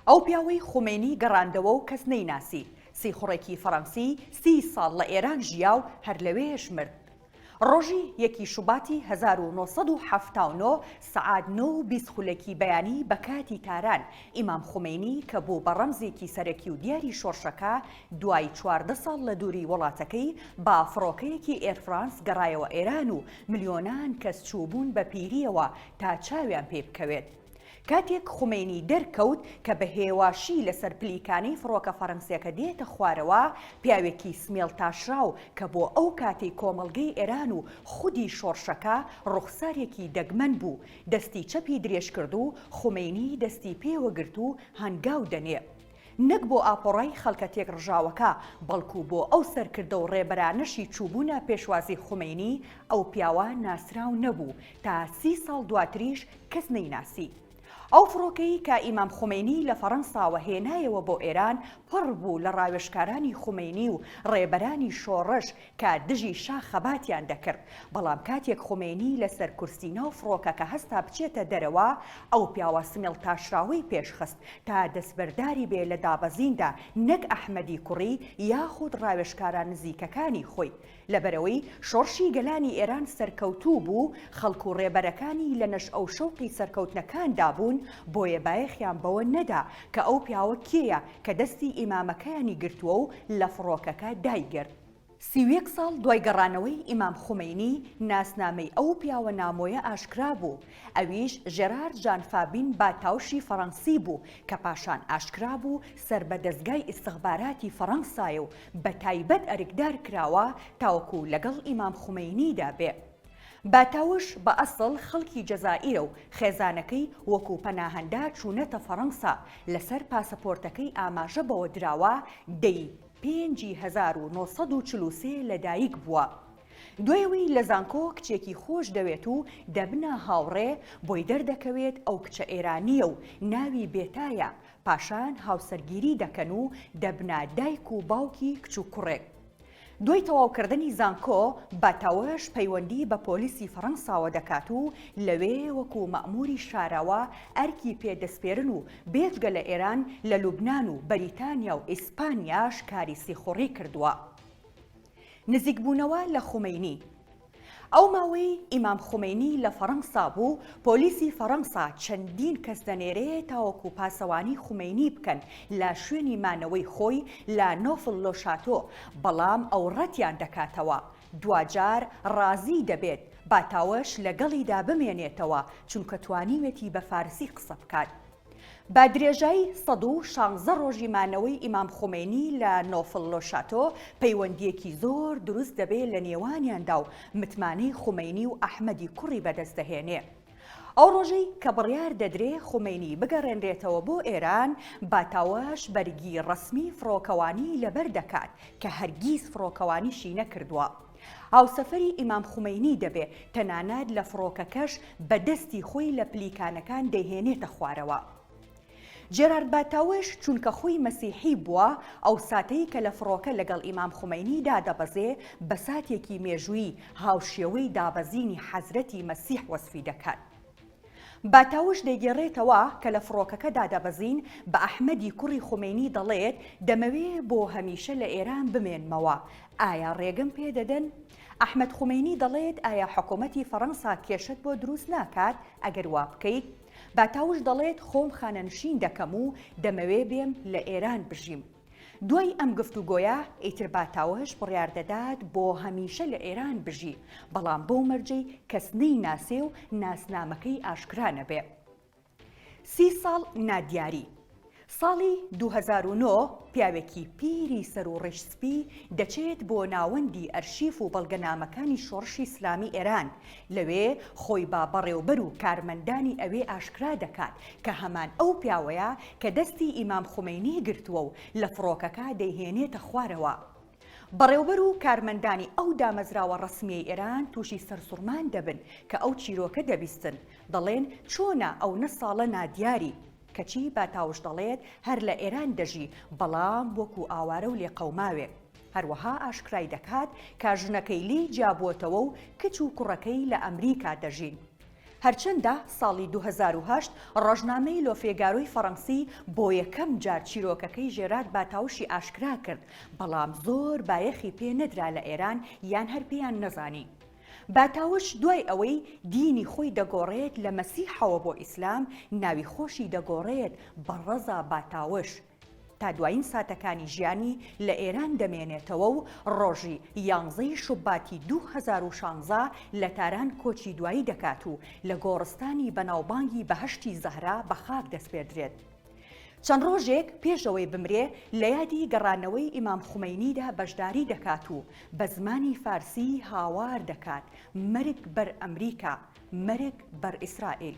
ئەو پیاوەی خومێنی گەڕاندەوە و کەس نەیناسی. سیخوڕێکی فەڕەنسی 30 ساڵ لە ئێران ژیا و هەر لەوێش مرد. ڕۆژی 1 شوباتی 1970 سعات 9:20 خولەکی بەیانی بە کاتی تاران ئیمام خومێنی کە بوو بە ڕەمزێکی سەرەکی و دیاری شۆڕشەکە دوای 14 ساڵ لە دووری وڵاتەکەی با فڕۆکەیەکی ئێرفرانس گەڕایەوە ئێران و ملیۆنان کەس چووبوون بە پیریەوە تا چاویان پێ بکەوێت. کاتێک خومێنی دەرکەوت کە بە هێواشی لەسەر پلیکانەی فڕۆکە فەڕەنسیەکە دێتە خوارەوە، پیاوێکی سمێڵ تاشراو کە بۆ ئەو کاتی کۆمەڵگەی ئێران و خودی شۆڕشەکە ڕوخسارێکی دەگمەن بوو، دەستی چەپی درێژ کرد و خومێنی دەستی پێوەگرت و هەنگاو دەنێ. نەک بۆ ئاپۆڕای خەڵکە تێک ڕژاوەکە، بەڵکو بۆ ئەو سەرکردە و ڕێبەرانەشی چووبوونە پێشوازی خومێنی، ئەو پیاوە ناسراو نەبوو تا 30 ساڵ دواتریش کەس نەیناسی. ئەو فڕۆکەی کە ئیمام خومێنی لە فەڕەنساوە هێنایەوە بۆ ئێران پڕ بوو لە ڕاوێژکارانی خومێنی و ڕێبەرانی شۆڕش کە دژی شا خەباتیان دەکرد. بەڵام کاتێک خومێنی لەسەر کورسینە و فڕۆکەکە هەستا بچێتە دەرەوە، ئەو پیاوە سمێڵ تاشراوی پێشخست تا دەستبەرداری بێ لە دابەزیندا، نەک ئەحمەدی کوڕی یاخود ڕاوێژکاران نزیکەکانی خۆی. لەبەرەوەی شۆڕشی گەلانی ئێران سەرکەوتوو بوو، خەڵکو و ڕێبەرەکانی لە نەش ئەو شەوقی سەرکەوتنەکاندا بوون، بۆیە بایەخیان بەوە نەدا کە ئەو پیاوە کێیە کە دەستی ئیمامەکەیانی گرتووە و لە فڕۆکەکە دایگرت. 31 ساڵ دوای گەڕانەوەی ئیمام خومێنی، ناسنامەی ئەو پیاوە نامۆیە ئاشکرا بوو. ئەویش ژێرار ژان فابین باتاوشی فەڕەنسی بوو کە پاشان ئاشکرا بوو سەر بە دەستگای ئیستیخباراتی فەڕەنسایە و بە تایبەت ئەرکدار کراوە تاوەکو لەگەڵ ئیمام خومێنیدا بێ. باتاوش بە ئەسڵ خەڵکی جەزائیرە و خێزانەکەی وەکو پەناهەندا چوونەتە فەڕەنسا، لەسەر پاسەپۆرتەکەی ئاماژە بەوە دراوە دەی 5943 لەدایک بووە. دوێوی لە زانکۆ کچێکی خۆش دەوێت و دەبنە هاوڕێ، بۆی دەردەکەوێت ئەو کچە ئێرانیە و ناوی بێتایە، پاشان هاوسەرگیری دەکەن و دەبنە دایک و باوکی کچ و کوڕێک. دوای تەواوکردنی زانکۆ، باتاوەش پەیوەندی بە پۆلیسی فەڕەنساوە دەکات و لەوێ وەکو مەئموری شاراوە ئەرکی پێدەسپێرن و بێجگە لە ئێران، لە لوبنان و بەریتانیا و ئیسپانیاش کاری سیخوڕی کردووە. نزیکبوونەوە لە خومێنی. ئەو ماوەی ئیمام خومێنی لە فەڕەنسا بوو، پۆلیسی فەڕەنسا چەندین کەس دەنێرێت تاوەکو پاسەوانی خومێنی بکەن لە شوێنی مانەوەی خۆی لە نۆفل لۆ شاتۆ، بەڵام ئەو ڕەتیان دەکاتەوە. دوجار ڕازی دەبێت باتاوەش لەگەڵیدا بمێنێتەوە، چونکە توانیوێتی بە فارسی قسە بکات. با درێژایی 116 ڕۆژی مانەوەی ئیمام خومێنی لە نۆفل لۆ شاتۆ، پەیوەندیەکی زۆر دروست دەبێت لە نێوانیاندا و متمانەی خومێنی و ئەحمەدی کوڕی بەدەستدەهێنێ. ئەو ڕۆژەی کە بڕیار دەدرێ خومێنی بگەڕێنرێتەوە بۆ ئێران، باتاوەش بەرگی ڕەسمی فڕۆکەوانی لەبەر دەکات کە هەرگیز فڕۆکەوانیشی نەکردووە. هاوسەفەری ئیمام خومێنی دەبێ، تەنانەت لە فڕۆکەکەش بەدەستی خۆی لە پلیکانەکان دەیهێنێتە خوارەوە. جێرارد باتاوش چونکە خۆی مەسیحی بووە، ئەو ساتەی کە لە فڕۆکە لەگەڵ ئیمام خومێنی دادەبەزێ بە ساتێکی مێژووی هاوشێوەی دابەزینی حەزرەتی مەسیح وەسفی دەکات. باتاوش دەیگەڕێتەوە کە لە فڕۆکەکە دادەبەزین بە ئەحمەدی کوڕی خومێنی دەڵێت دەمەوێ بۆ هەمیشە لە ئێران بمێنمەوە، ئایا ڕێگەم پێدەدەن؟ ئەحمەد خومێنی دەڵێت ئایا حکوومەتی فەڕەنسا کێشت بۆ دروست ناکات ئەگەر وا بکەیت؟ باتاوش دەڵێت خۆم خانەنشین دەکەم و دەمەوێ بێم لە ئێران بژیم. دوای ئەم گفتوگۆیە ئیتر باتاوش بڕیار دەدات بۆ هەمیشە لە ئێران بژی، بەڵام بۆ مەرجەی کەس نەیناسێ و ناسنامەکەی ئاشکرا نەبێ. 30 ساڵ نادیاری. ساڵی 2009 پیاوێکی پیری سەر و ڕێژسپی دەچێت بۆ ناوەندی ئەرشیف و بەڵگەنامەکانی شۆڕشی ئیسلامی ئێران، لەوێ خۆی با بەڕێوەبەر و کارمەندانی ئەوێ ئاشکرا دەکات کە هەمان ئەو پیاوەیە کە دەستی ئیمام خومێنی گرتووە و لە فڕۆکەکە دەیهێنێتە خوارەوە. بەڕێوەبەر و کارمەندانی ئەو دامەزراوە ڕەسمیەی ئێران تووشی سەرسوڕمان دەبن کە ئەو چیرۆکە دەبیستن، دەڵێن چۆنە ئەو 9 ساڵە نادیاری، کەچی باتاوش دەڵێت هەر لە ئێران دەژی، بەڵام وەکو ئاوارە و لێقەوماوێ. هەروەها ئاشکرای دەکات کە ژنەکەی لی جیابووەتەوە و کچ و کوڕەکەی لە ئەمریکا دەژین. هەرچەندە ساڵی 2008 ڕۆژنامەی لۆفێگاروی فەڕەنسی بۆ یەکەم جار چیرۆکەکەی ژێرات باتاوشی ئاشکرا کرد، بەڵام زۆر بایەخی پێ نەدرا لە ئێران یان هەر پێیان نەزانی. باتاوش دوای ئەوەی دینی خۆی دەگۆڕێت لە مەسیحەوە بۆ ئیسلام، ناوی خۆشی دەگۆڕێت بە ڕەزا باتاوش. تا دوایین ساتەکانی ژیانی لە ئێران دەمێنێتەوە و ڕۆژی 11 شوباتی 2016 لە تاران کۆچی دوایی دەکات و لە گۆڕستانی بەناوبانگی بەهەشتی زەهرا بە خاک دەسپێردرێت. چەند ڕۆژێک پێشەوەی بمرێ لە یادی گەڕانەوەی ئیمام خومەینیدا بەشداری دەکات و بە زمانی فارسی هاوار دەکات: مەرگ بەر ئەمریکا، مەرگ بەر ئیسرائیل.